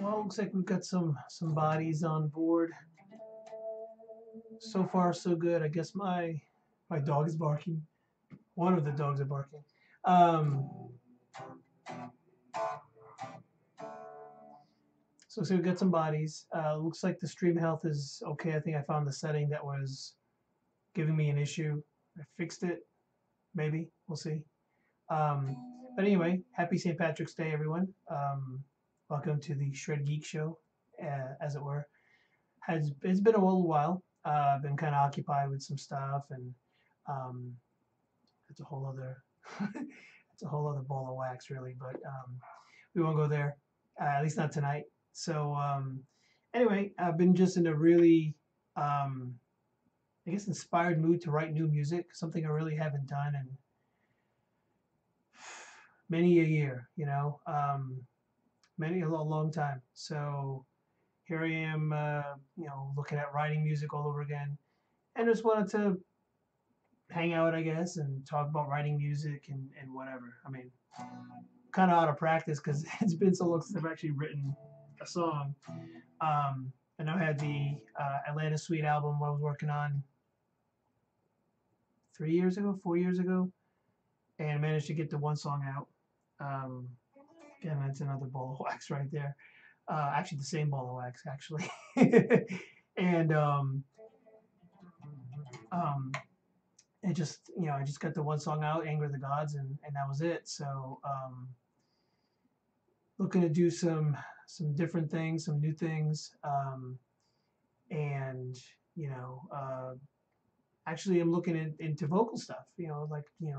Well, looks like we've got some bodies on board. So far, so good. I guess my dog is barking. One of the dogs are barking. Um, so we've got some bodies. Looks like the stream health is okay. I think I found the setting that was giving me an issue. I fixed it. Maybe we'll see. Um, but anyway, happy St. Patrick's Day, everyone. Welcome to the ShredGeek show, as it were. It's been a little while. I've been kind of occupied with some stuff, and um, it's a whole other it's a whole other ball of wax, really. But we won't go there, at least not tonight. So anyway, I've been just in a really I guess inspired mood to write new music, something I really haven't done in many a year, many a long time. So here I am, looking at writing music all over again, and just wanted to hang out, I guess, and talk about writing music and whatever. I mean, kind of out of practice because it's been so long since I've actually written a song. I know I had the Atlanta Suite album I was working on 3 years ago, 4 years ago, and managed to get the one song out. Um, Again, that's another ball of wax right there. Actually, the same ball of wax, actually. And um, it just, I just got the one song out, "Anger of the Gods," and that was it. So looking to do some different things, some new things, and actually, I'm looking into vocal stuff. Like the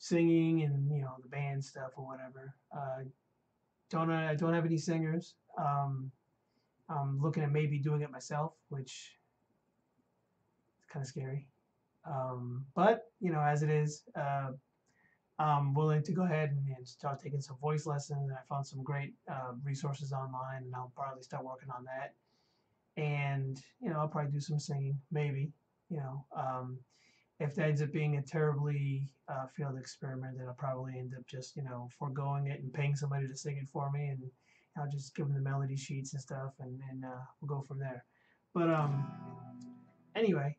singing and the band stuff or whatever. I don't have any singers. I'm looking at maybe doing it myself, which is kind of scary. But as it is, I'm willing to go ahead and start taking some voice lessons. And I found some great resources online, and I'll probably start working on that. And I'll probably do some singing, maybe. You know, um, if that ends up being a terribly failed experiment, then I'll probably end up just foregoing it and paying somebody to sing it for me, and I'll just give them the melody sheets and stuff, and we'll go from there. But anyway,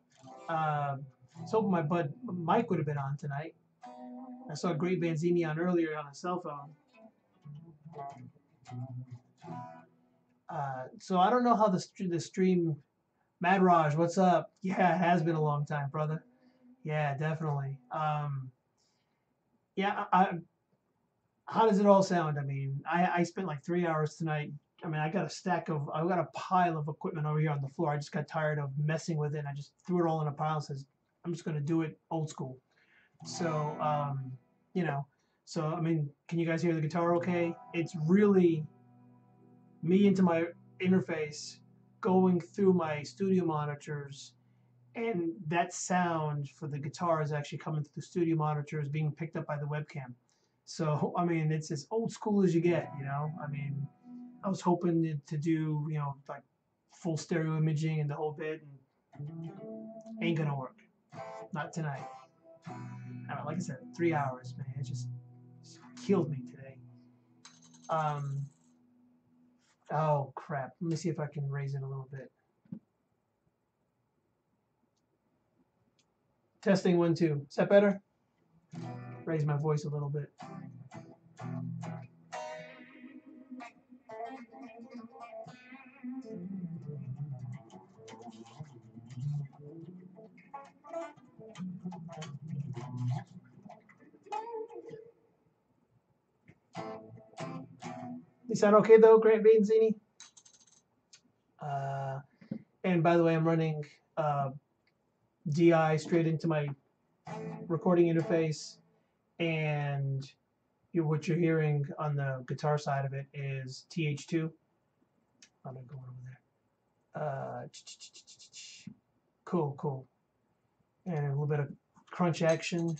I was hoping my bud Mike would have been on tonight. I saw Great Vanzini on earlier on a cell phone. So I don't know how the stream. Mad Raj, what's up? Yeah, it has been a long time, brother. Yeah, definitely. Yeah, how does it all sound? I mean, I spent like 3 hours tonight. I mean, I've got a pile of equipment over here on the floor. I just got tired of messing with it. And I just threw it all in a pile and says, I'm just going to do it old school. So, you know, I mean, can you guys hear the guitar okay? It's really me into my interface going through my studio monitors, and that sound for the guitar is actually coming through the studio monitors being picked up by the webcam. So I mean, it's as old school as you get. I mean, I was hoping to do like full stereo imaging and the whole bit, and ain't gonna work. Not tonight. I mean, like I said, 3 hours, man. It just killed me today. Um, oh crap. Let me see if I can raise it a little bit. Testing 1 2. Is that better? Raise my voice a little bit. You sound okay though, Grant Vanzini? And by the way, I'm running DI straight into my recording interface, and what you're hearing on the guitar side of it is TH2. I'm gonna go over there. Cool, cool. And a little bit of crunch action.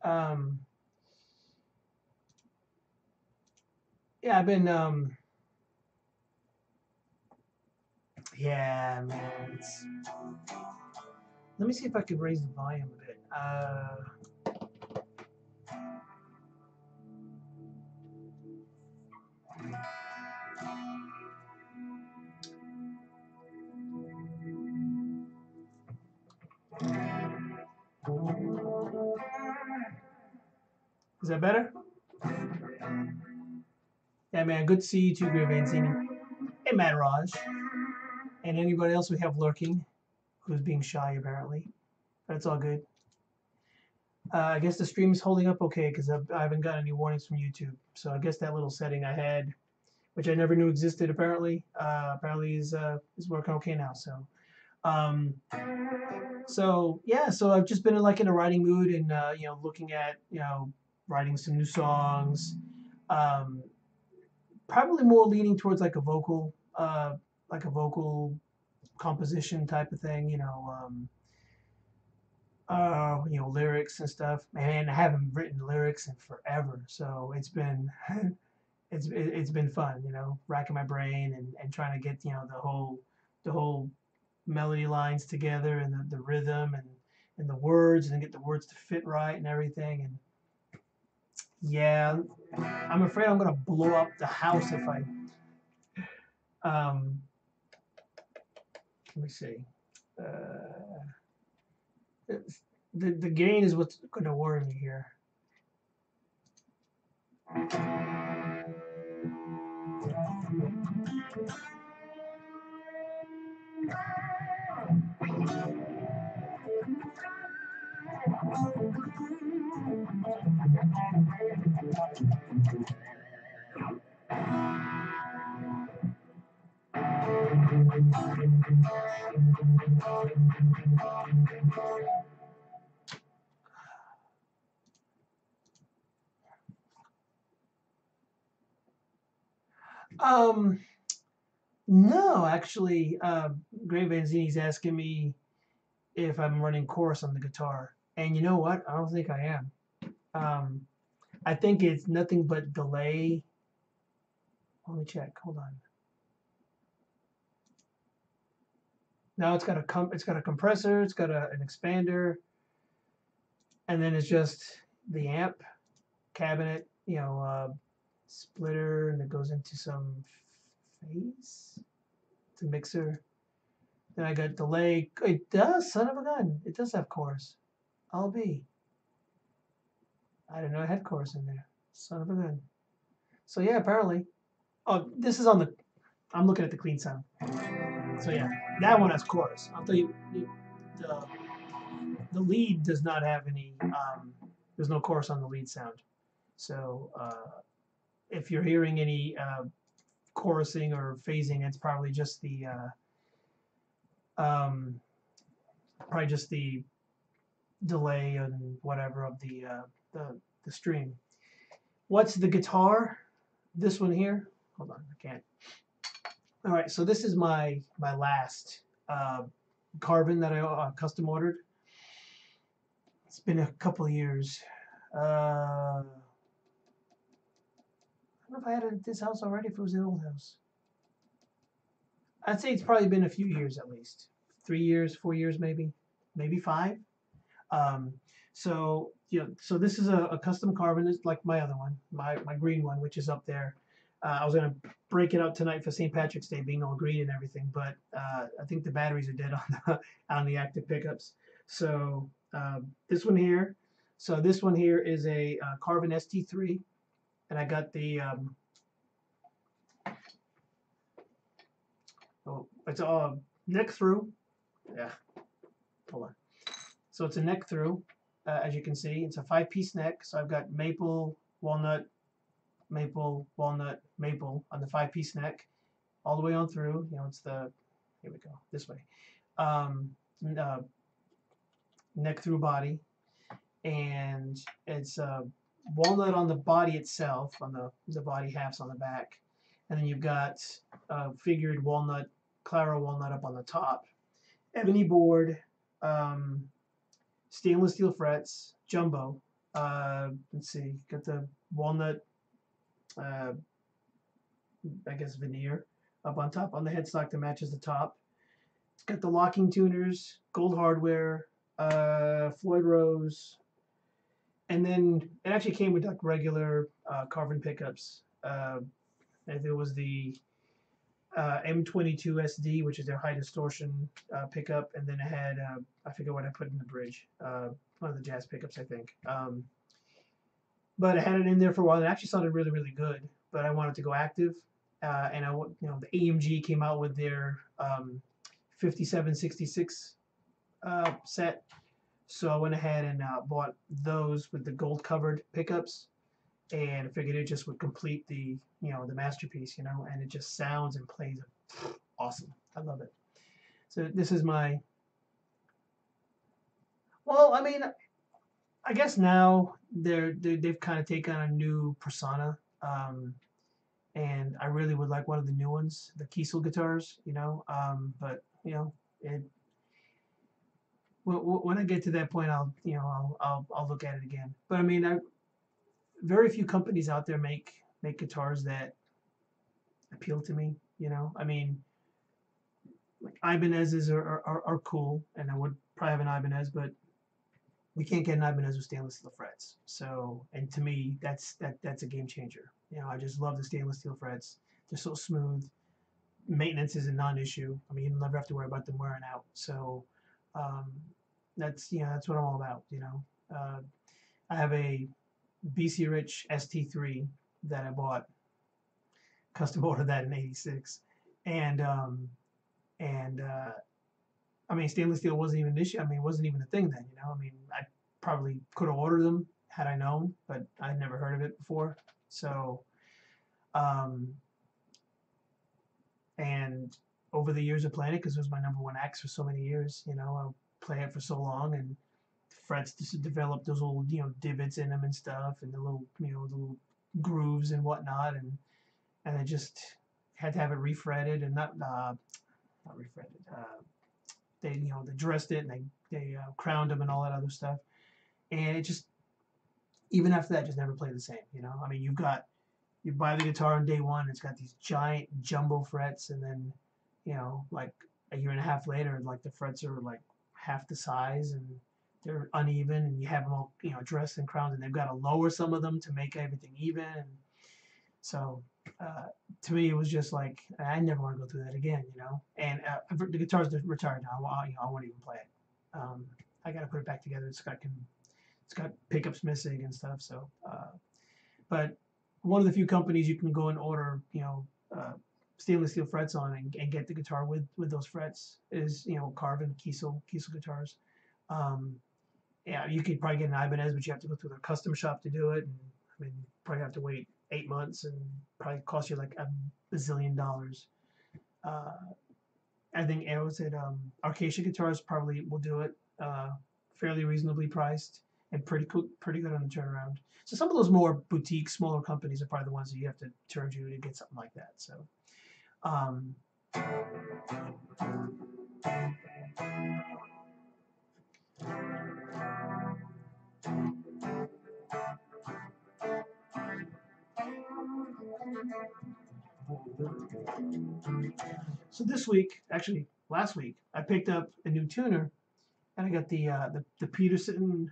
Um, yeah, I've been yeah, man. Let me see if I can raise the volume a bit. Is that better? Yeah, man. Good to see you too, Grant Vanzini. Hey, Matt Raj. And anybody else we have lurking who's being shy, apparently. But it's all good. I guess the stream is holding up okay because I haven't got any warnings from YouTube. So I guess that little setting I had, which I never knew existed, apparently is working okay now. Um, so yeah, so I've just been in a writing mood and looking at writing some new songs. Um, Probably more leaning towards like a vocal composition type of thing. Lyrics and stuff. Man, I haven't written lyrics in forever, so it's been it's been fun, racking my brain and trying to get the whole melody lines together and the rhythm and the words and get the words to fit right and everything. And yeah, I'm afraid I'm gonna blow up the house if I let me see. Uh, the gain is what's gonna worry me here. Um, no, actually, Grant Vanzini's asking me if I'm running chorus on the guitar, and you know what? I don't think I am. Um, I think it's nothing but delay. Let me check. Hold on. Now it's got a compressor, it's got an expander, and then it's just the amp cabinet, splitter, and it goes into some phase. It's a mixer. Then I got delay. It does, son of a gun. It does have chorus. I'll be. I didn't know I had chorus in there. Son of a gun. So yeah, apparently. Oh, this is on the. I'm looking at the clean sound. So yeah, that one has chorus. I'll tell you, the lead does not have any. There's no chorus on the lead sound. So if you're hearing any chorusing or phasing, it's probably just the delay and whatever of the stream. What's the guitar? This one here. Hold on, I can't. All right, so this is my last Carbon that I custom ordered. It's been a couple of years. I don't know if I had it at this house already, if it was the old house. I'd say it's probably been a few years at least, 3 years, 4 years, maybe five. Um, so so this is a custom carbon, it's like my other one, my green one, which is up there. I was gonna break it out tonight for St. Patrick's Day, being all green and everything, but I think the batteries are dead on the active pickups. So this one here, so this one here is a carbon ST3, and I got the oh, it's all neck through. Yeah, hold on. So it's a neck through, as you can see. It's a 5-piece neck. So I've got maple, walnut, maple, walnut, maple on the 5-piece neck, all the way on through. It's here we go, this way. Um, uh, Neck through body, and it's walnut on the body itself, on the body halves on the back, and then you've got figured walnut, Claro walnut up on the top, ebony board. Stainless steel frets, jumbo. Let's see, got the walnut, uh, I guess veneer up on top on the headstock that matches the top. It's got the locking tuners, gold hardware, Floyd Rose, and then it actually came with like regular carbon pickups. There was the M22 SD, which is their high distortion pickup, and then it had I forget what I put in the bridge, one of the jazz pickups, I think. But I had it in there for a while. It actually sounded really, really good, but I wanted to go active, and the AMG came out with their 5766 set, so I went ahead and bought those with the gold covered pickups, and I figured it just would complete the masterpiece, and it just sounds and plays awesome. I love it. So this is my, well, I mean, I guess now they've kind of taken on a new persona, and I really would like one of the new ones, the Kiesel guitars, but it, when I get to that point, I'll look at it again. But I mean, very few companies out there make guitars that appeal to me. I mean, like Ibanez's are cool, and I would probably have an Ibanez, but we can't get an Ibanez with stainless steel frets. So, and to me, that's a game changer. I just love the stainless steel frets. They're so smooth. Maintenance is a non-issue. I mean, you never have to worry about them wearing out. So, um, that's what I'm all about. I have a BC Rich ST3 that I bought, custom ordered that in '86, and I mean, stainless steel wasn't even an issue. I mean, it wasn't even a thing then. I mean, I probably could have ordered them had I known, but I'd never heard of it before. So, um, and over the years of playing it, because it was my number one axe for so many years, I'll play it for so long, and frets just developed those little, divots in them and stuff, and the little grooves and whatnot, and I just had to have it refretted, and not refretted. They dressed it, and they crowned them and all that other stuff, and it just, even after that, just never played the same. I mean, you buy the guitar on day one, it's got these giant jumbo frets, and then like a year and a half later, like the frets are like half the size, and they're uneven, and you have them all dressed and crowned, and they've got to lower some of them to make everything even. And so to me, it was just like, I never want to go through that again. And the guitar's retired now. I won't even play it. I got to put it back together. It's got pickups missing and stuff. So, but one of the few companies you can go and order, stainless steel frets on, and get the guitar with those frets is, Carvin, Kiesel guitars. Yeah, you could probably get an Ibanez, but you have to go through their custom shop to do it. And I mean, you probably have to wait 8 months, and probably cost you like a bazillion dollars. I think Acacia guitars probably will do it, fairly reasonably priced and pretty good on the turnaround. So some of those more boutique, smaller companies are probably the ones that you have to turn to get something like that. So, um, So this week, actually last week, I picked up a new tuner, and I got the Peterson.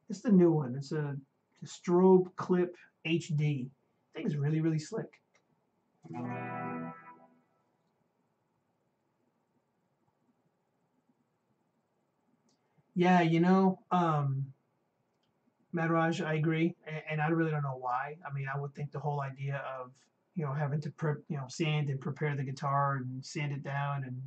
It's the new one. It's a strobe clip HD. I think it's really really slick. Yeah, Madraj, I agree, and I really don't know why. I mean, I would think the whole idea of having to sand and prepare the guitar and sand it down and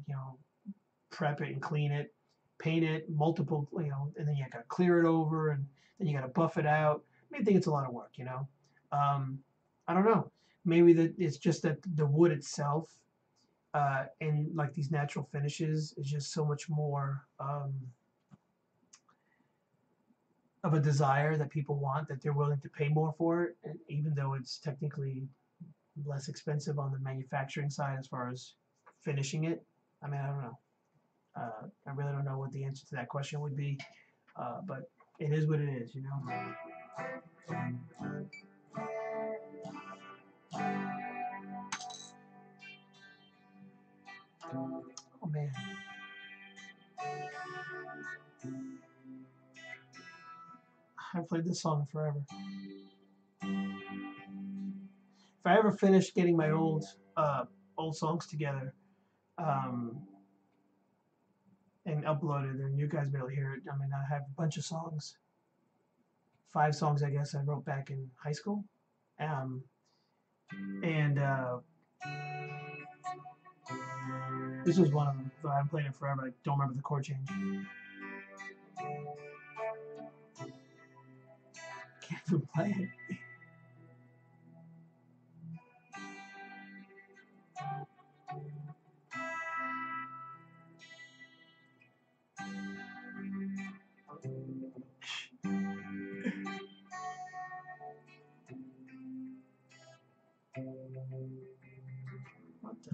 prep it and clean it, paint it, multiple and then you got to clear it over and then you got to buff it out. I think it's a lot of work. I don't know. Maybe that it's just that the wood itself and like these natural finishes is just so much more. Of a desire that people want that they're willing to pay more for it, and even though it's technically less expensive on the manufacturing side as far as finishing it. I mean, I don't know. I really don't know what the answer to that question would be, but it is what it is. Oh man, I've played this song forever. If I ever finish getting my old songs together, um, and uploaded, then you guys will be able to hear it. I mean, I have a bunch of songs, 5 songs, I guess, I wrote back in high school, um, and this was one of them. But I've played it forever. I don't remember the chord change. Can't even play it. What the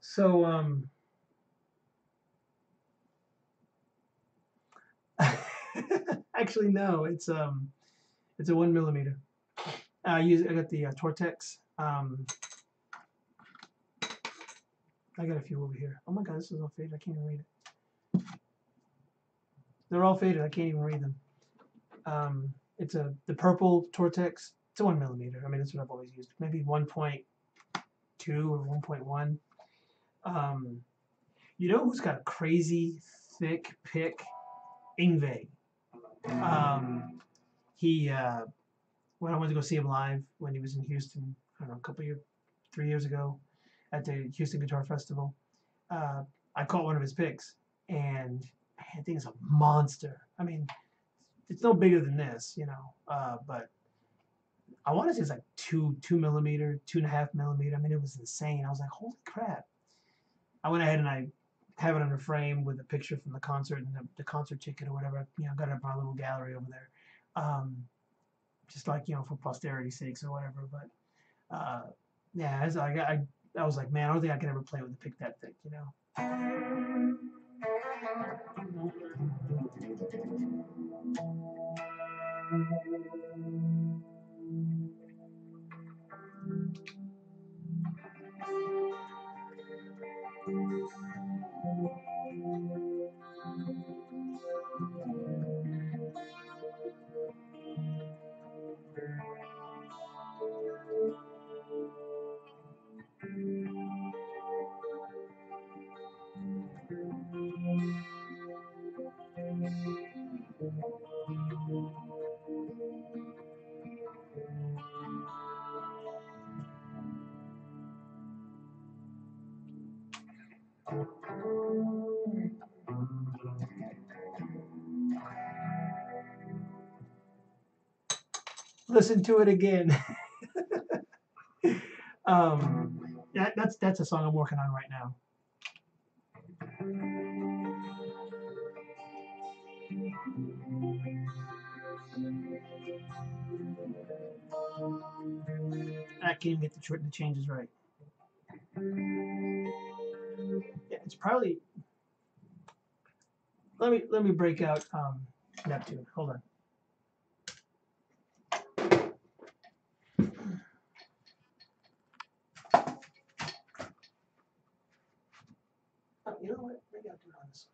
So actually no, it's a 1 millimeter. I got the Tortex. I got a few over here. Oh my god, this is all faded. I can't even read it. They're all faded. I can't even read them. It's the purple Tortex. It's a 1 millimeter. I mean, that's what I've always used. Maybe 1.2 or 1.1. Um, you know who's got a crazy thick pick? Ingve. Um, he when I went to go see him live when he was in Houston, I don't know, 3 years ago, at the Houston Guitar Festival. Uh, I caught one of his picks, and I think it's a monster. I mean, it's no bigger than this, but I want to say it's like 2 millimeter, 2.5 millimeter. I mean, it was insane. I was like, holy crap! I went ahead and I have it on a frame with a picture from the concert and the concert ticket or whatever. Got it in our little gallery over there, just like for posterity's sakes or whatever. But yeah, I was like, man, I don't think I can ever play with a pick that thick. Listen to it again. That's a song I'm working on right now. I can't even get the changes right. Yeah, it's probably. Let me break out Neptune. Hold on. Oh, you know what? Maybe I'll do it on this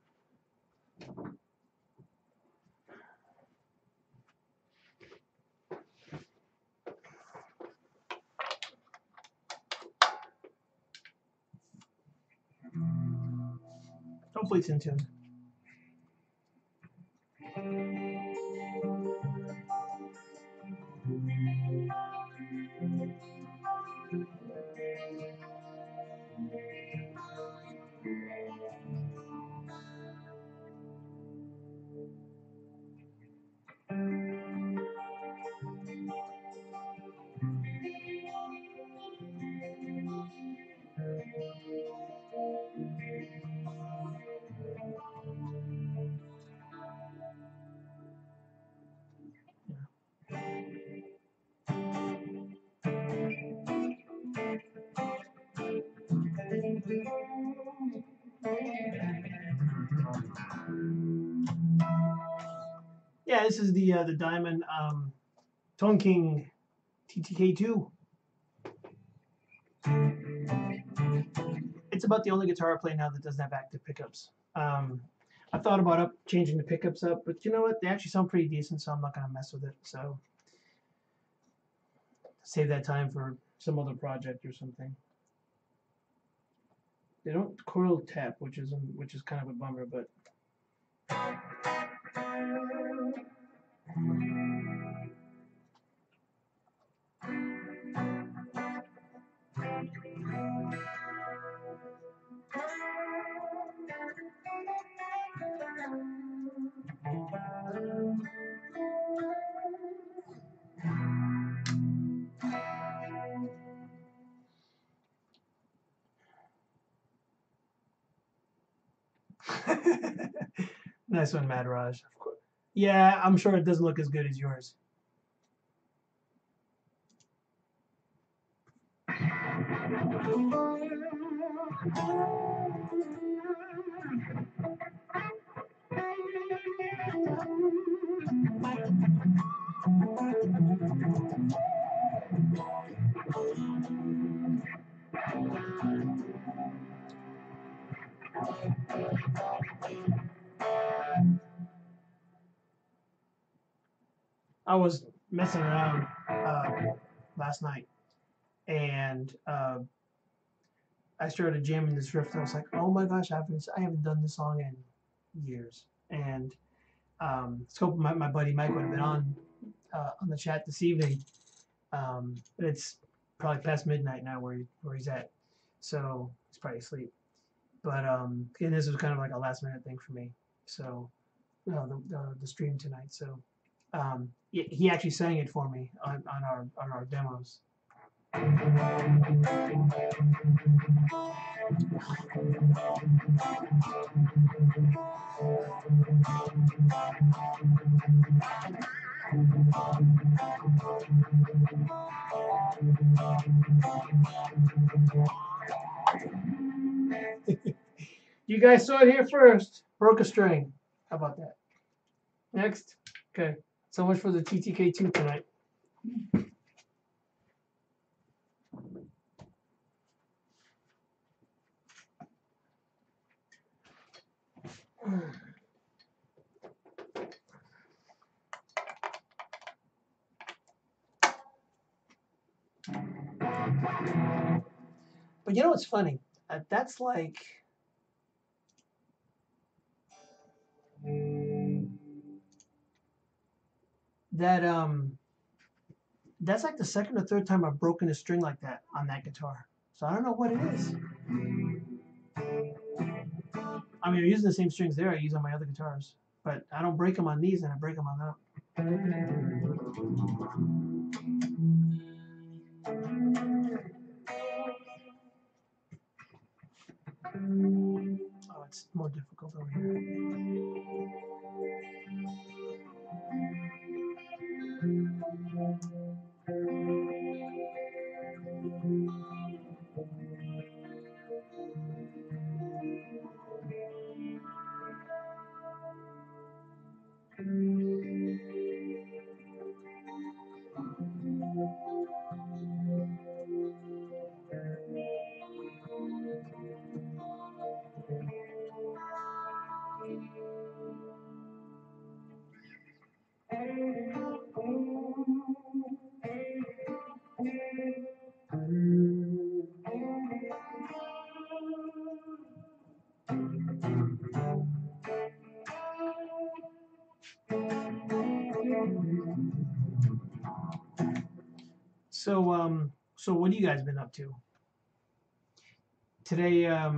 one. Hopefully it's in tune. Yeah, this is the Diamond Tone King TTK2. It's about the only guitar I play now that doesn't have active pickups. I thought about changing the pickups up, but you know what? They actually sound pretty decent, so I'm not gonna mess with it. So save that time for some other project or something. They don't coil tap, which is kind of a bummer, but. Nice one, Mad Raj. Of course. Yeah, I'm sure it doesn't look as good as yours. I was messing around last night, and I started jamming this riff. And I was like, "Oh my gosh, I haven't done this song in years." And Scope, my buddy Mike would have been on the chat this evening. But it's probably past midnight now where he's at, so he's probably asleep. But and this was kind of like a last minute thing for me. So the stream tonight. So he actually sang it for me on our demos. You guys saw it here first. Broke a string. How about that? Next. Okay. So much for the TTK2 tonight. But you know what's funny? That's like that's like the second or third time I've broken a string like that on that guitar. So I don't know what it is. I mean, I'm using the same strings there I use on my other guitars, but I don't break them on these and I break them on that. Oh, it's more difficult over here. So what have you guys been up to? Today, uh,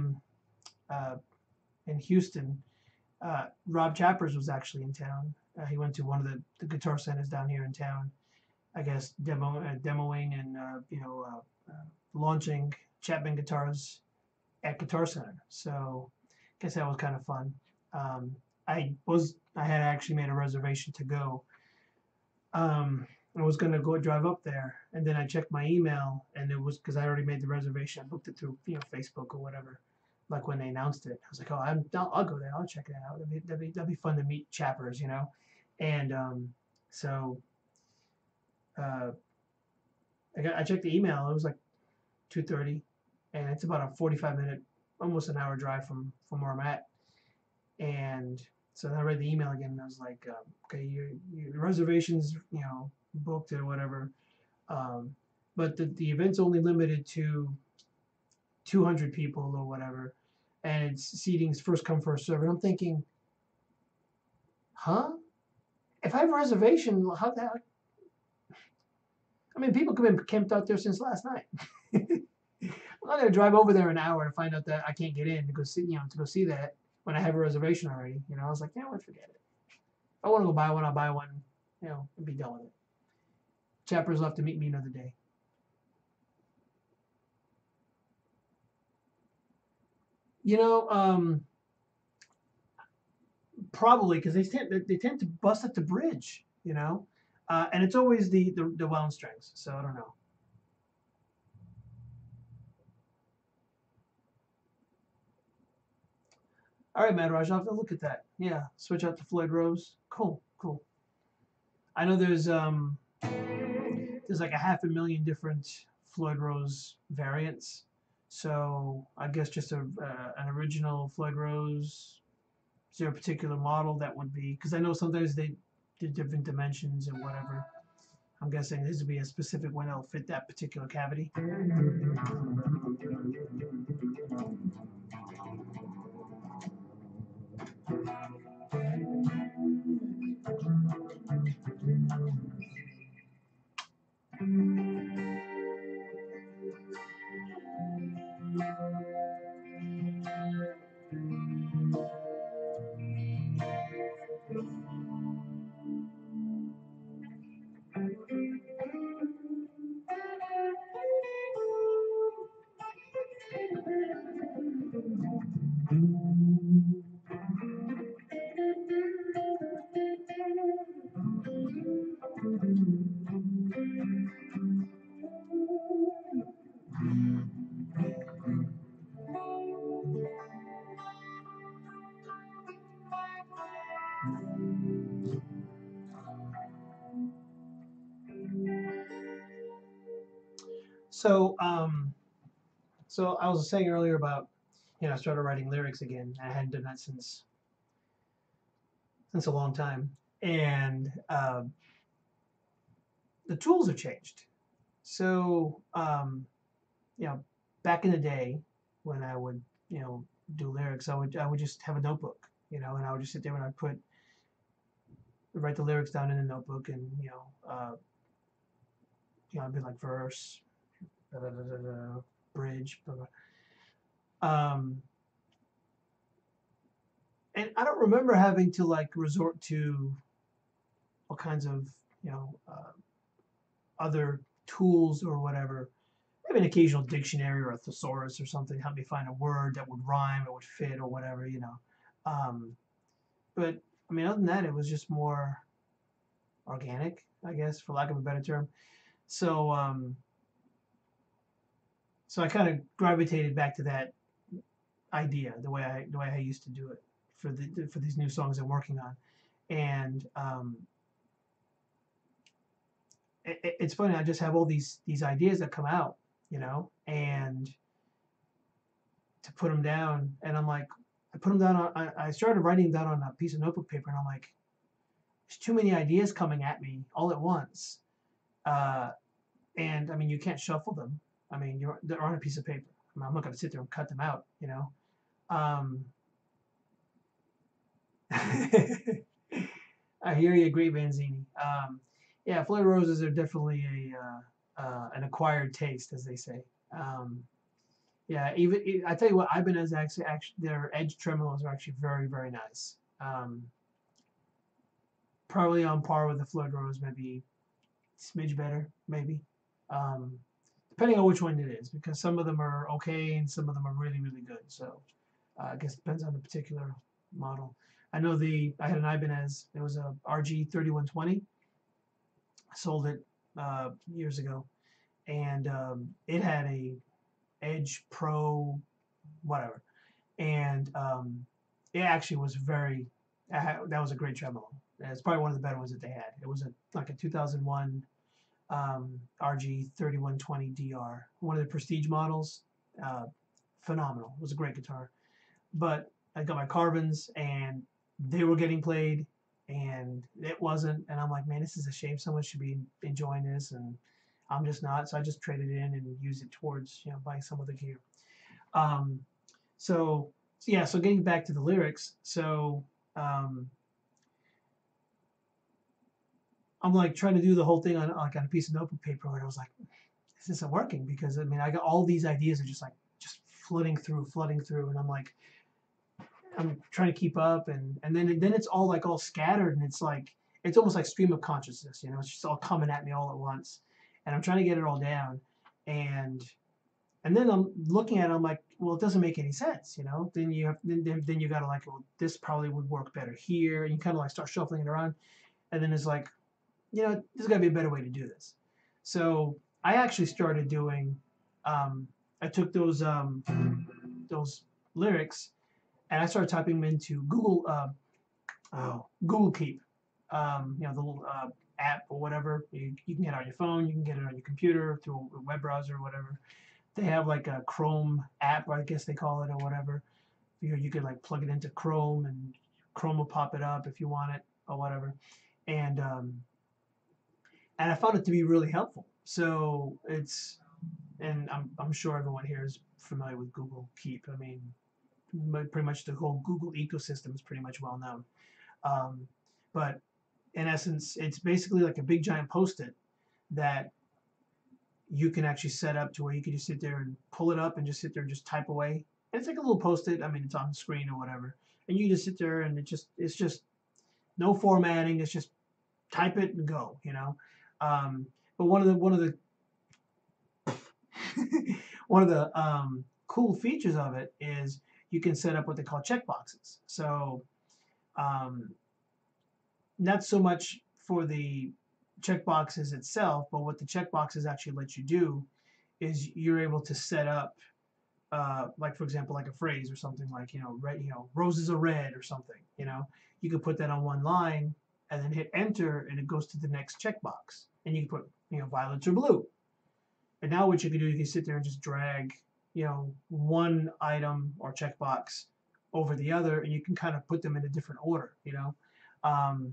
in Houston, Rob Chappers was actually in town. He went to one of the guitar centers down here in town. I guess demoing and launching Chapman guitars at Guitar Center. So I guess that was kind of fun. Um, I had actually made a reservation to go. I was gonna go drive up there, and then I checked my email, and it was because I already made the reservation. I booked it through Facebook or whatever, like when they announced it. I was like, oh, I'll go there. I'll check it out. That'd be fun to meet Chappers, And so uh, I checked the email. It was like 2:30, and it's about a 45-minute, almost an hour drive from where I'm at. And so I read the email again, and I was like, okay, your reservations, booked or whatever. But the event's only limited to 200 people or whatever, and it's seating's first come first serve. And I'm thinking, huh? If I have a reservation, how the heck? I mean, people have been camped out there since last night. I'm not gonna drive over there an hour to find out that I can't get in to go see that when I have a reservation already. I was like, what, forget it. If I want to go buy one, I'll buy one. And be done with it. Chappers will have to meet me another day. Probably because they tend to bust at the bridge, and it's always the wound strings. So I don't know. All right, Mad Raj, I'll have to look at that. Yeah, switch out to Floyd Rose. Cool. I know there's like 500,000 different Floyd Rose variants. So I guess just an original Floyd Rose. Is there a particular model that would be? Because I know sometimes they do different dimensions and whatever. I'm guessing this would be a specific one that'll fit that particular cavity. So I was saying earlier about, I started writing lyrics again. I hadn't done that since a long time, and the tools have changed. So back in the day when I would do lyrics, I would just have a notebook, and I would just sit there and I'd write the lyrics down in the notebook, and I'd be like verse, bridge, blah, blah. And I don't remember having to like resort to all kinds of other tools or whatever. have an occasional dictionary or a thesaurus or something help me find a word that would rhyme or would fit or whatever, you know. Um, but I mean, other than that, it was just more organic, I guess, for lack of a better term. So, so I kind of gravitated back to that idea, the way I used to do it for these new songs I'm working on, and it's funny. I just have all these ideas that come out, you know, and to put them down, and I'm like, I put them down on. I started writing down on a piece of notebook paper, and I'm like, there's too many ideas coming at me all at once, uh, and I mean, you can't shuffle them. I mean, they're on a piece of paper. I mean, I'm not going to sit there and cut them out, you know. Um, I hear you, Great Vanzini. Yeah, Floyd Roses are definitely an acquired taste, as they say. Um, yeah, I tell you what, Ibanez actually their edge tremolos are actually very very nice. Probably on par with the Floyd Rose, maybe smidge better, maybe. Um, Depending on which one it is, because some of them are okay and some of them are really really good. So I guess it depends on the particular model. I had an Ibanez. It was a RG 3120. I sold it years ago, and it had a Edge Pro, whatever, and it actually was that was a great tremolo. It's probably one of the better ones that they had. It was like a 2001 RG 3120 DR, one of the prestige models. Uh, Phenomenal. It was a great guitar. But I got my carbons and they were getting played and it wasn't. And I'm like, man, this is a shame. Someone should be enjoying this and I'm just not. So I just traded it in and used it towards, you know, buying some other gear. Um, so yeah, so getting back to the lyrics. So um, I'm like trying to do the whole thing on like on a piece of notebook paper and I was like, this isn't working because I mean, I got all these ideas are just like, just flooding through. And I'm like, I'm trying to keep up, and then it's all like all scattered, and it's like it's almost like stream of consciousness, you know. It's just all coming at me all at once, and I'm trying to get it all down, and and then I'm looking at it, I'm like, well, it doesn't make any sense, you know. Then you have then you got to like, well, this probably would work better here, and you kind of like start shuffling it around, and then it's like, you know, there's got to be a better way to do this. So I actually started doing, I took those lyrics and I started typing them into Google Keep, you know, the little app or whatever. You can get it on your phone, you can get it on your computer through a web browser or whatever. They have like a Chrome app, I guess they call it, or whatever. You could like plug it into Chrome and Chrome will pop it up if you want it or whatever. And and I found it to be really helpful. So and I'm sure everyone here is familiar with Google Keep. I mean, pretty much the whole Google ecosystem is pretty much well known. Um, but in essence, it's basically like a big giant post-it that you can actually set up to where you can just sit there and pull it up and just sit there and just type away. And it's like a little post-it. I mean, it's on the screen or whatever, and you just sit there and it's just no formatting. It's just type it and go. You know. But one of the one of the cool features of it is you can set up what they call checkboxes. So um, not so much for the checkboxes itself, but what the checkboxes actually let you do is you're able to set up, like for example, like a phrase or something like, you know, red, you know, roses are red or something. You know, you could put that on one line and then hit enter, and it goes to the next checkbox, and you can put, you know, violets or blue. And now what you can do, you can sit there and just drag, you know, one item or checkbox over the other, and you can kind of put them in a different order, you know. Um,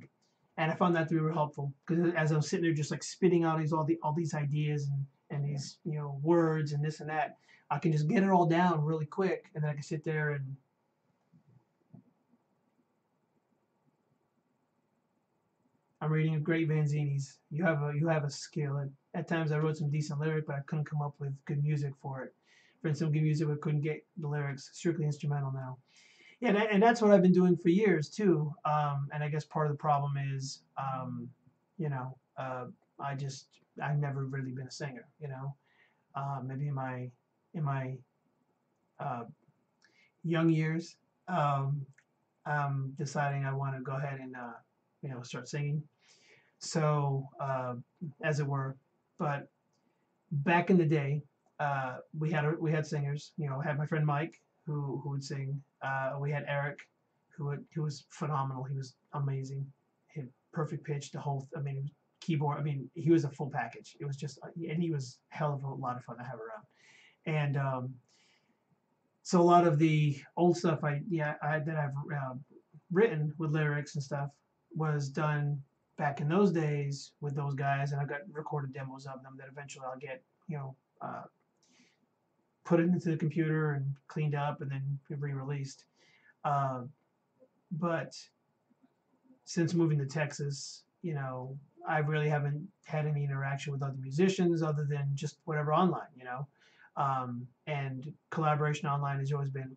and I found that to be real helpful because as I'm sitting there just like spitting out all these ideas and these, you know, words and this and that, I can just get it all down really quick, and then I can sit there and I'm reading a great Vanzini's. You have a skill. At times I wrote some decent lyric, but I couldn't come up with good music for it. For instance, good music, but couldn't get the lyrics. Strictly instrumental now. Yeah, and that's what I've been doing for years too. And I guess part of the problem is, you know, I've never really been a singer. You know, maybe in my uh, young years, um, I'm deciding I want to go ahead and start singing. So as it were, but back in the day, we had singers. I had my friend Mike who would sing. We had Eric who was phenomenal. He was amazing. He had perfect pitch. The whole I mean keyboard. I mean he was a full package. It was just and he was hell of a lot of fun to have around. And so a lot of the old stuff that I've written with lyrics and stuff was done back in those days with those guys, and I've got recorded demos of them that eventually I'll get put it into the computer and cleaned up and then re-released. Uh, but since moving to Texas, I really haven't had any interaction with other musicians other than just whatever online, and collaboration online has always been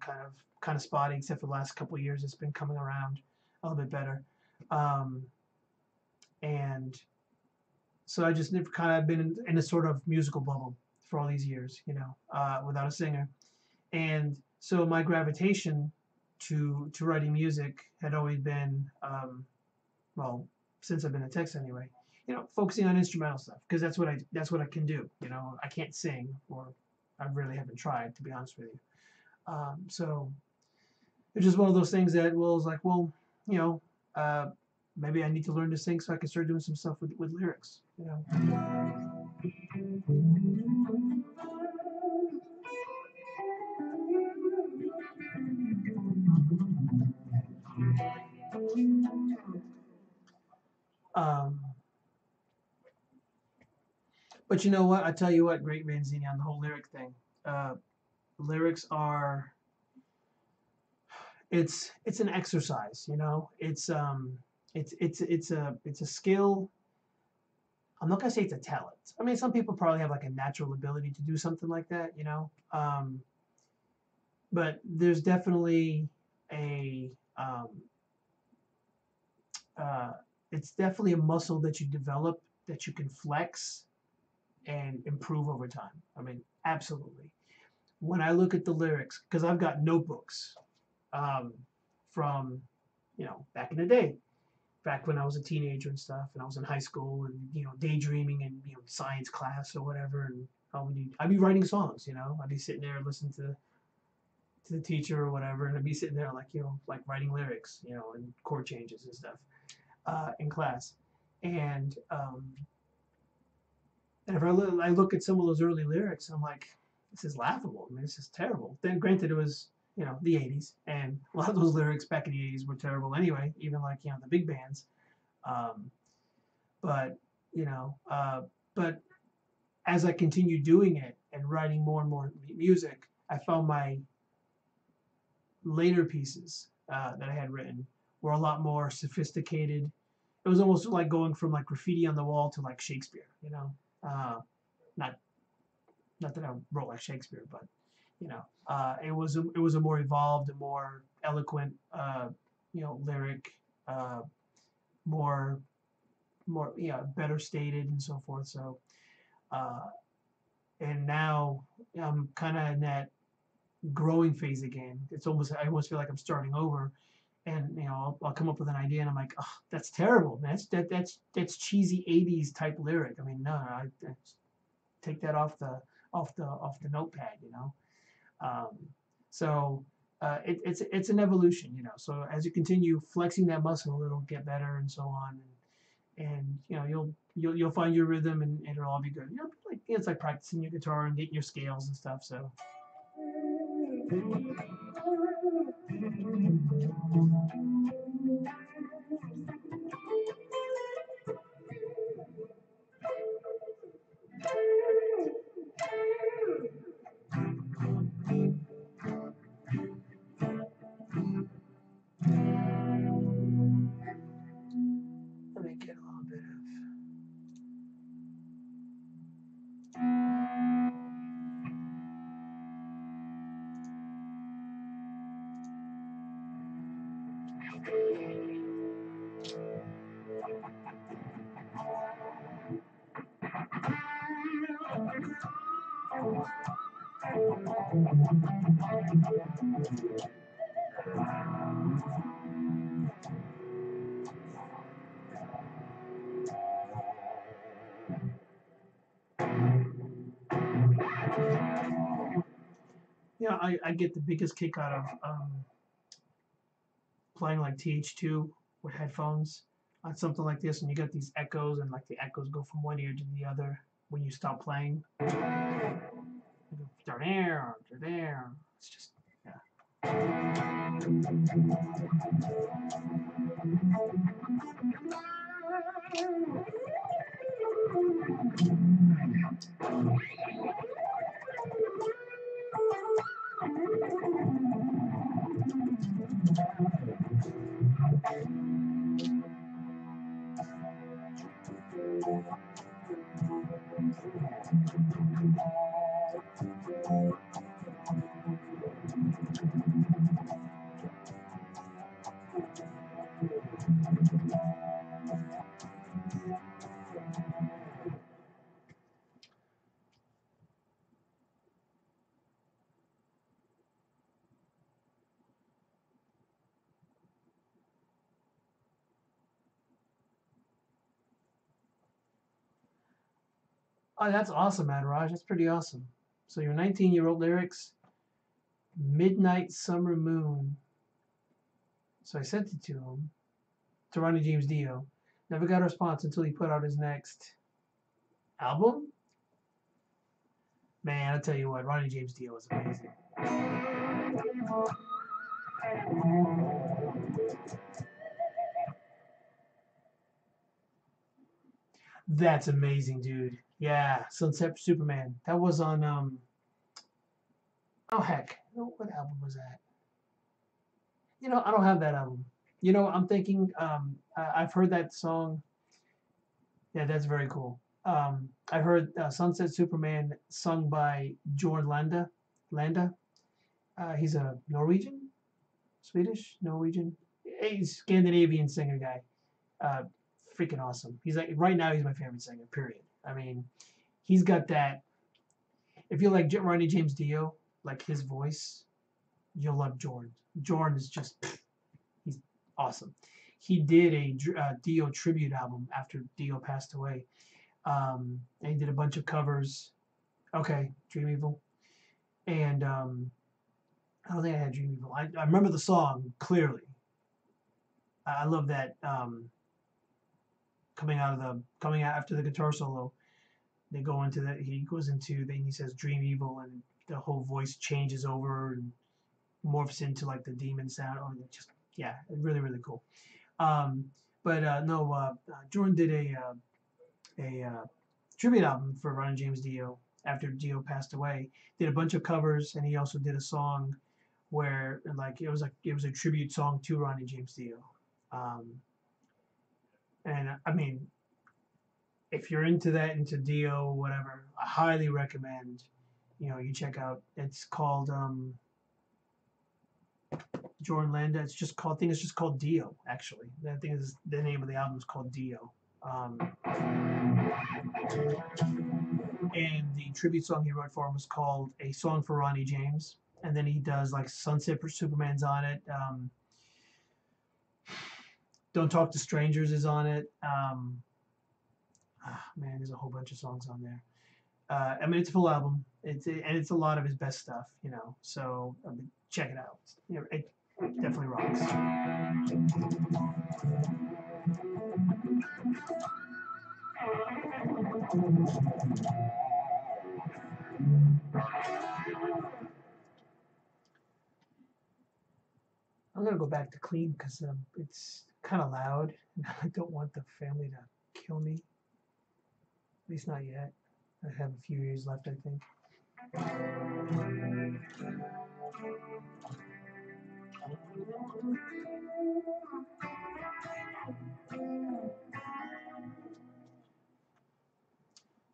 kind of spotty, except for the last couple of years. It's been coming around a little bit better, um, and so I just never kind of been in a sort of musical bubble for all these years, without a singer. And so my gravitation to writing music had always been, well, since I've been in Texas anyway, focusing on instrumental stuff because that's what I can do. I can't sing, or I really haven't tried, to be honest with you. So it's just one of those things that was like, well, you know, uh, maybe I need to learn to sing so I can start doing some stuff with lyrics. Um, but you know what? I tell you what, Great Manzini, on the whole lyric thing. Uh, Lyrics are it's an exercise. It's a skill. I'm not gonna say it's a talent. I mean, some people probably have like a natural ability to do something like that. But there's definitely a uh, it's definitely a muscle that you develop that you can flex and improve over time. I mean, absolutely. When I look at the lyrics, because I've got notebooks um, from back in the day, back when I was a teenager and stuff, and I was in high school and daydreaming and science class or whatever, and I'd be writing songs. I'd be sitting there listening to the teacher or whatever, and I'd be sitting there like like writing lyrics, and chord changes and stuff in class, and if I look at some of those early lyrics, I'm like, this is laughable. I mean, this is terrible. Then, granted, it was the '80s, and a lot of those lyrics back in the '80s were terrible anyway. Even like the big bands, um, but you know, uh, but as I continued doing it and writing more and more music, I found my later pieces that I had written were a lot more sophisticated. It was almost like going from like graffiti on the wall to like Shakespeare. Not not that I wrote like Shakespeare, but it was a more evolved, a more eloquent, lyric, uh, more better stated and so forth. So uh, and now I'm kind of in that growing phase again. I almost feel like I'm starting over, and I'll come up with an idea and I'm like, oh, that's terrible, man. That's cheesy '80s type lyric. I mean, no, I take that off the notepad. Um, so it's an evolution. So as you continue flexing that muscle, it'll get better and so on, and you'll find your rhythm and it'll all be good. Like it's like practicing your guitar and getting your scales and stuff. So let me get a little bit of. Yeah, I get the biggest kick out of playing like TH2 with headphones on something like this, and you get these echoes, and like the echoes go from one ear to the other when you stop playing. You go there, there. It's just yeah. Oh, that's awesome, man, Raj. That's pretty awesome. So your 19-year-old lyrics, Midnight Summer Moon. So I sent it to him, to Ronnie James Dio. Never got a response until he put out his next album. Man, I'll tell you what, Ronnie James Dio was amazing. That's amazing, dude. Yeah, Sunset Superman. That was on oh heck. What album was that? I don't have that album. I'm thinking I've heard that song. Yeah, that's very cool. I've heard Sunset Superman sung by Jorn Landa. Landa. He's a Norwegian, Swedish, Norwegian. He's Scandinavian singer guy. Uh, Freaking awesome. He's like right now he's my favorite singer. Period. I mean, he's got that. If you like Ronnie James Dio, like his voice, you'll love Jordan. Jordan is just he's awesome. He did a Dio tribute album after Dio passed away. And he did a bunch of covers. Okay, Dream Evil, and I don't think I had Dream Evil. I remember the song clearly. I love that coming out after the guitar solo. They go into that. He goes into then he says Dream Evil, and the whole voice changes over and morphs into like the demon sound. Oh, just yeah, really cool. Um, but no, Jordan did a tribute album for Ronnie James Dio after Dio passed away. Did a bunch of covers, and he also did a song where like it was a tribute song to Ronnie James Dio. Um, and I mean, if you're into that, into Dio, whatever, I highly recommend. You check out. It's called Jordan Landa. It's just called. I think it's just called Dio. Actually, I think is the name of the album is called Dio. And the tribute song he wrote for him was called "A Song for Ronnie James." And then he does like Sunset for Superman's on it. Don't Talk to Strangers is on it. Man, there's a whole bunch of songs on there. I mean, it's a full album. It's a lot of his best stuff. So I mean, check it out. It definitely rocks. I'm gonna go back to clean because it's kind of loud. I don't want the family to kill me. At least not yet. I have a few years left, I think.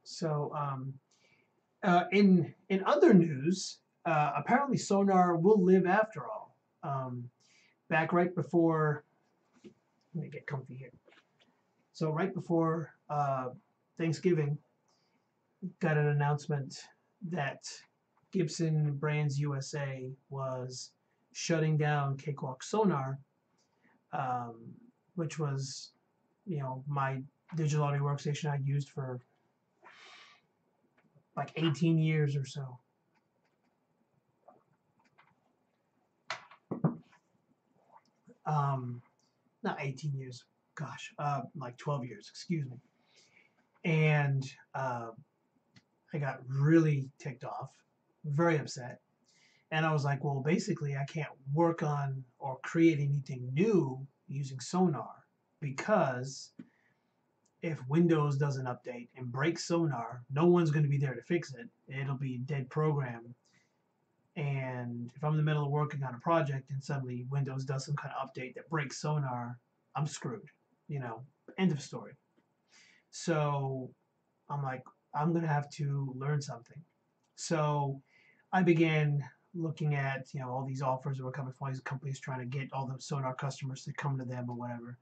So, in other news, apparently Sonar will live after all. Back right before, let me get comfy here. So right before Thanksgiving, got an announcement that Gibson Brands USA was shutting down Cakewalk Sonar, um, which was, my digital audio workstation I used for like 18 years or so. Not 18 years, gosh, like 12 years, excuse me. And I got really ticked off, very upset. And I was like, well, basically, I can't work on or create anything new using Sonar because if Windows doesn't update and breaks Sonar, no one's going to be there to fix it. It'll be a dead program. And if I'm in the middle of working on a project and suddenly Windows does some kind of update that breaks Sonar, I'm screwed. End of story. So I'm like, I'm going to have to learn something. So I began looking at, all these offers that were coming from all these companies trying to get all the Sonar customers to come to them or whatever.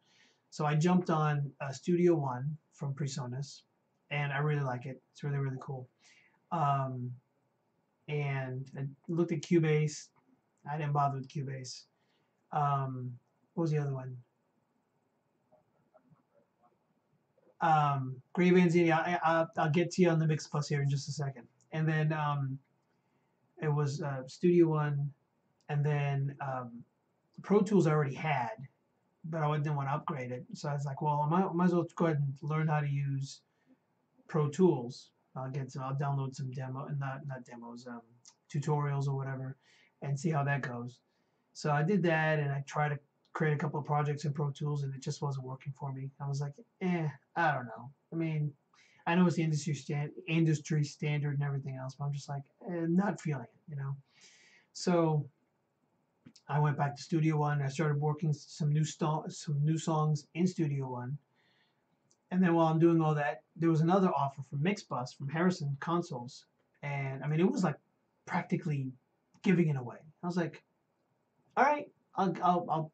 So I jumped on Studio One from PreSonus, and I really like it. It's really, really cool. And I looked at Cubase. I didn't bother with Cubase. What was the other one? Gray Vanzini. I'll get to you on the Mix Plus here in just a second. And then it was Studio One, and then Pro Tools I already had, but I didn't want to upgrade it. So I was like, well, I might as well go ahead and learn how to use Pro Tools. I'll download some not demos, tutorials or whatever, and see how that goes. So I did that, and I tried to create a couple of projects in Pro Tools, and it just wasn't working for me. I was like, I don't know. I mean, I know it's the industry standard and everything else, but I'm just like, not feeling it. So I went back to Studio One. I started working some new songs in Studio One. And then while I'm doing all that, there was another offer from Mixbus from Harrison Consoles, and I mean it was like practically giving it away. I was like, all right, I'll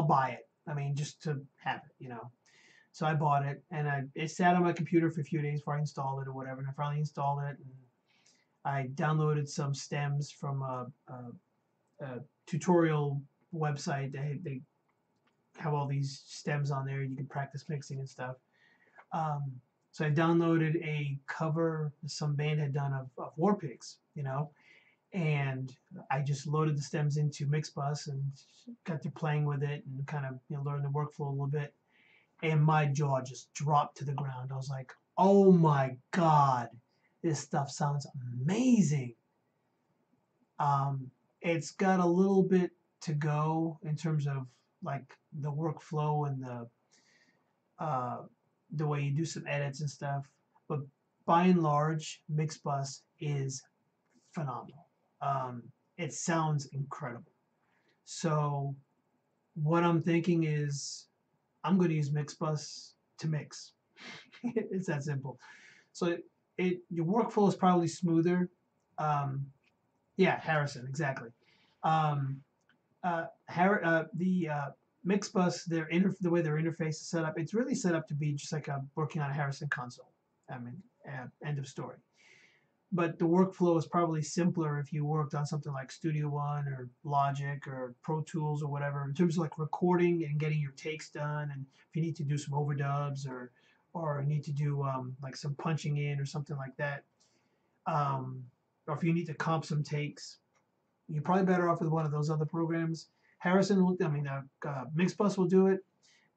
buy it. I mean, just to have it. So I bought it, and it sat on my computer for a few days before I installed it or whatever. And I finally installed it, and I downloaded some stems from a tutorial website. They have all these stems on there. You can practice mixing and stuff. So I downloaded a cover some band had done of War Pigs, and I just loaded the stems into Mixbus and got to playing with it and kind of learn the workflow a little bit. And my jaw just dropped to the ground. I was like, oh my God, this stuff sounds amazing. It's got a little bit to go in terms of like the workflow and the way you do some edits and stuff, but by and large, Mixbus is phenomenal. It sounds incredible. So what I'm thinking is I'm going to use Mixbus to mix. It's that simple. So your workflow is probably smoother. Yeah, Harrison, exactly. Um, the Mixbus, the way their interface is set up, it's really set up to be just like working on a Harrison console. I mean, end of story. But the workflow is probably simpler if you worked on something like Studio One or Logic or Pro Tools or whatever, in terms of like recording and getting your takes done, and if you need to do some overdubs or need to do like some punching in or something like that, or if you need to comp some takes, you're probably better off with one of those other programs. Mixbus will do it,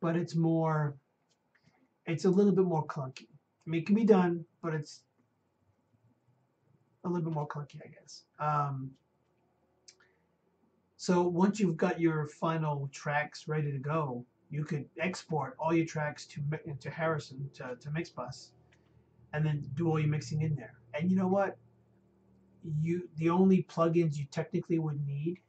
but it's a little bit more clunky. I mean, it can be done, but it's a little bit more clunky, I guess. So once you've got your final tracks ready to go, you could export all your tracks to Harrison to Mixbus, and then do all your mixing in there. And you know what? The only plugins you technically would need,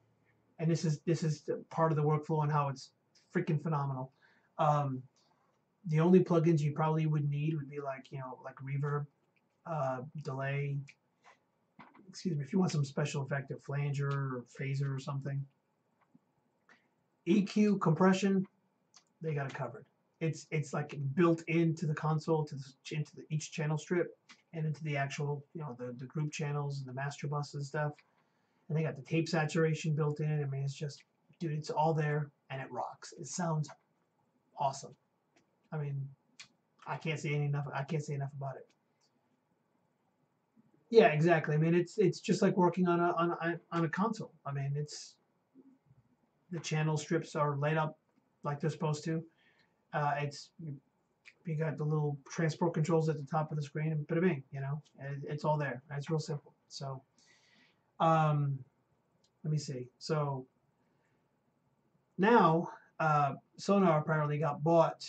and this is part of the workflow and how it's freaking phenomenal. The only plugins you probably would need would be like reverb, delay. Excuse me, if you want some special effect, a flanger or phaser or something. EQ, compression, they got it covered. It's like built into the console into each channel strip. and into the actual, the group channels and the master bus and stuff. And they got the tape saturation built in. I mean, it's just, dude, it's all there and it rocks. It sounds awesome. I mean, I can't say enough about it. Yeah, exactly. I mean, it's just like working on a console. I mean, it's the channel strips are laid up like they're supposed to. It's you got the little transport controls at the top of the screen, and bada bing, it's all there. It's real simple. So, um, let me see. So now, Sonar apparently got bought.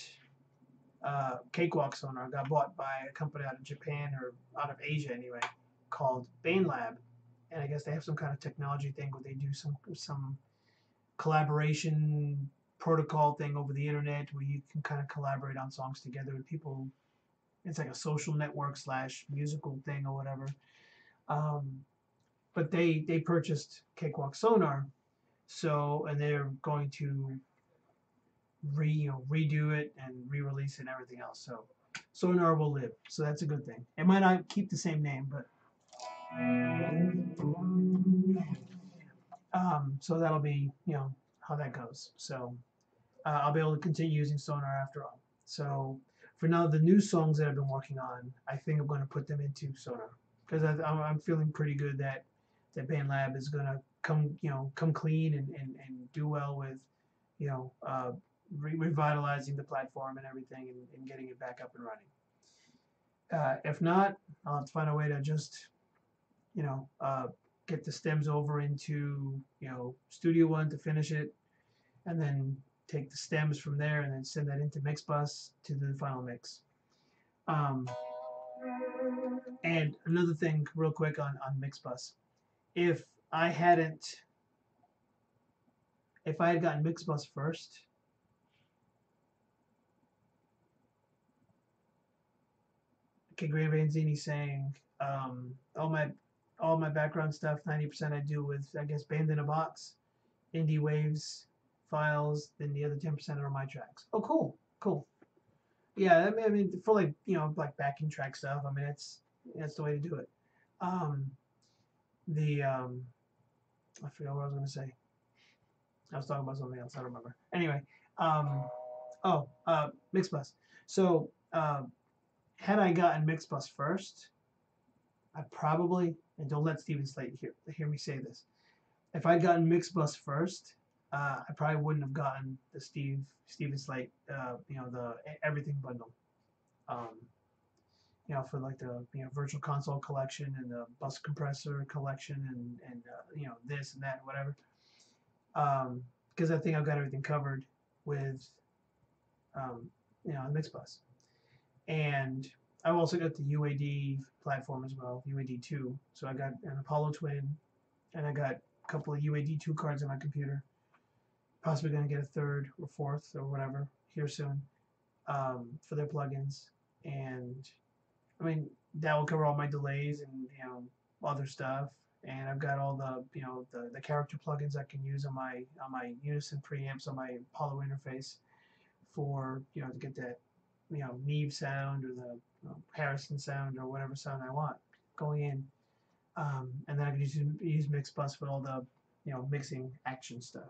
Cakewalk Sonar got bought by a company out of Japan or out of Asia anyway, called BaneLab, and I guess they have some kind of technology thing where they do some collaboration protocol thing over the internet where you can kind of collaborate on songs together with people. It's like a social network slash musical thing or whatever. Um, but they purchased Cakewalk Sonar, so and they're going to redo it and re-release it and everything else. So Sonar will live, so that's a good thing. It might not keep the same name, but so that'll be how that goes. So I'll be able to continue using Sonar after all. So for now, the new songs that I've been working on, I think I'm going to put them into Sonar because I'm feeling pretty good that BandLab is going to come clean and do well with you know uh, revitalizing the platform and everything and getting it back up and running. If not, I'll have to find a way to just you know uh, get the stems over into Studio One to finish it, and then take the stems from there and then send that into Mixbus to do the final mix. Um, and another thing, real quick on Mixbus, if I hadn't, if I had gotten Mixbus first, okay, Graham Vanzini saying all my background stuff, 90% I do with I guess Band in a Box, Indie Waves files, then the other 10% are my tracks. Oh, cool, cool. Yeah, I mean for like like backing track stuff. I mean that's the way to do it. Um, the I forgot what I was going to say. I was talking about something else. I don't remember. Anyway, um, Mixbus. So had I gotten Mixbus first, I probably, and don't let Steven Slate hear me say this. If I'd gotten Mixbus first, I probably wouldn't have gotten the Steven Slate, the everything bundle. Um, for like the virtual console collection and the bus compressor collection and this and that and whatever. Because I think I've got everything covered with the Mixbus, and I've also got the UAD platform as well, UAD 2. So I got an Apollo Twin, and I got a couple of UAD 2 cards on my computer. Possibly going to get a third or fourth or whatever here soon for their plugins, and I mean that will cover all my delays and other stuff. And I've got all the the character plugins I can use on my Unison preamps on my Apollo interface for to get that Neve sound or the Harrison sound or whatever sound I want going in. And then I can use Mixbus for all the mixing action stuff.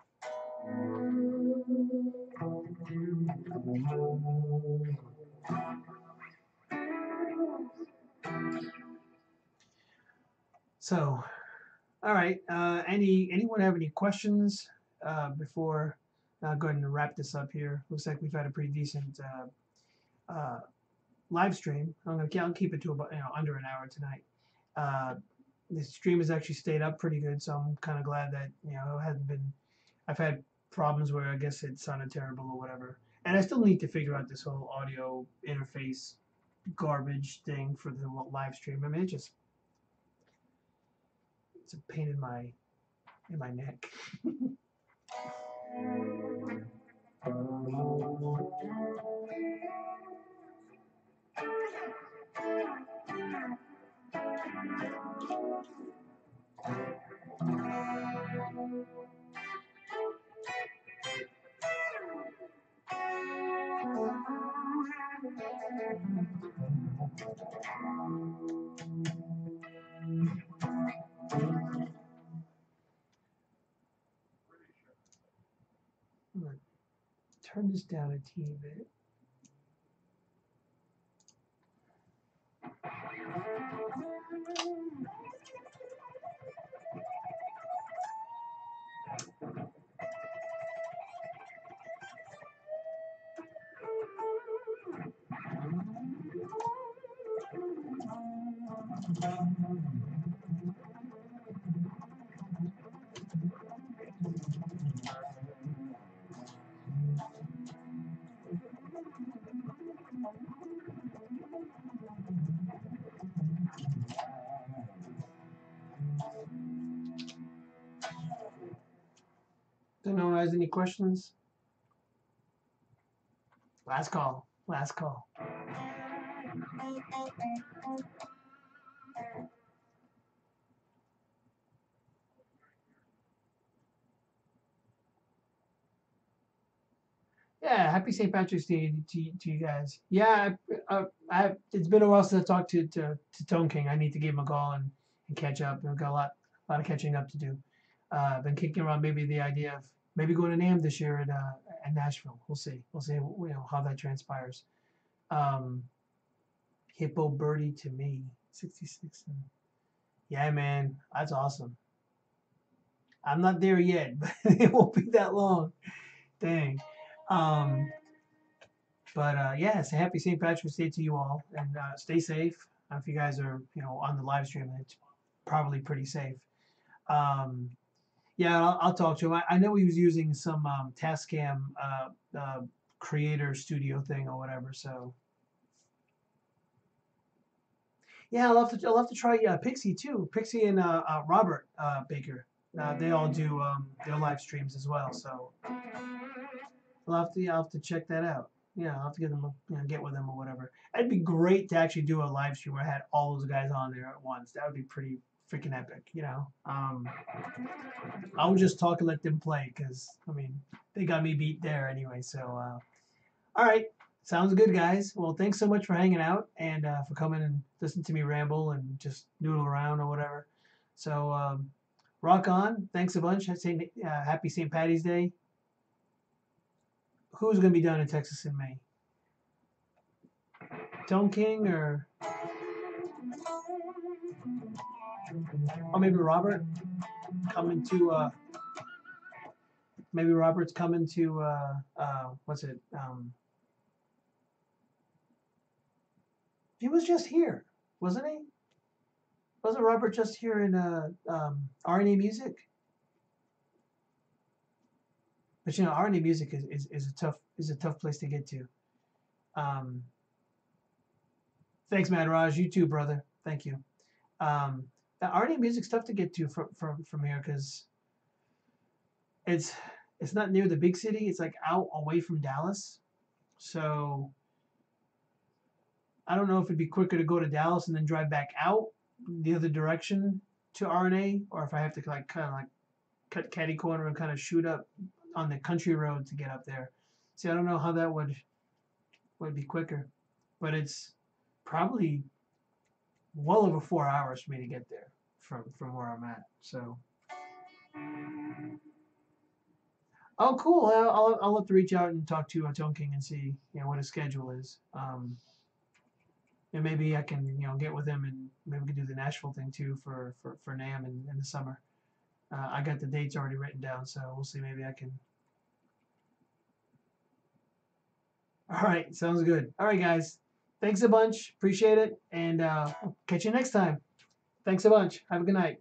So, all right. Anyone have any questions before go ahead and wrap this up here? Looks like we've had a pretty decent uh, live stream. I'll keep it to about under an hour tonight. The stream has actually stayed up pretty good, so I'm kind of glad that it hasn't been. I've had problems where I guess it sounded terrible or whatever, and I still need to figure out this whole audio interface garbage thing for the live stream. I mean, it's a pain in my neck. just down a teeny bit. Does no one has any questions? Last call. Last call. Yeah, happy St. Patrick's Day to you guys. Yeah, it's been a while since I talked to Tone King. I need to give him a call and catch up. I've got a lot of catching up to do. I've been kicking around maybe the idea of maybe going to NAMM this year at Nashville. We'll see. We'll see how that transpires. Hippo Birdie to me, 66. Yeah, man, that's awesome. I'm not there yet, but it won't be that long. Dang. But yeah, it's a happy St. Patrick's Day to you all, and stay safe. If you guys are, on the live stream, it's probably pretty safe. Yeah, I'll talk to him. I know he was using some Tascam creator studio thing or whatever. So yeah, I'll have to try Pixie too. Pixie and Robert Baker. They all do their live streams as well. So I'll have to check that out. Yeah, I'll have to get them, get with them or whatever. It'd be great to actually do a live stream where I had all those guys on there at once. That would be pretty freaking epic, I would just talk and let them play because they got me beat there anyway. So all right, sounds good, guys. Well, thanks so much for hanging out and for coming and listening to me ramble and just noodle around or whatever. So rock on. Thanks a bunch. Happy St. Patty's Day. Who's going to be down in Texas in May? Tone King or maybe Robert coming to maybe Robert's coming to what's it? He was just here, wasn't he? Wasn't Robert just here in RNA Music? But RNA Music is a tough place to get to. Thanks, Mad Raj. You too, brother. Thank you. The RNA Music's tough to get to from here because it's not near the big city. It's like out away from Dallas. So I don't know if it'd be quicker to go to Dallas and then drive back out the other direction to RNA, or if I have to kind of cut catty corner and kind of shoot up on the country road to get up there. See, I don't know how that would be quicker, but it's probably well over 4 hours for me to get there from where I'm at. So, oh, cool. I'll have to reach out and talk to Tone King and see what his schedule is. And maybe I can get with him and maybe we can do the Nashville thing too for NAMM in the summer. I got the dates already written down, so we'll see. Maybe I can. All right, sounds good. All right, guys. Thanks a bunch. Appreciate it. And catch you next time. Thanks a bunch. Have a good night.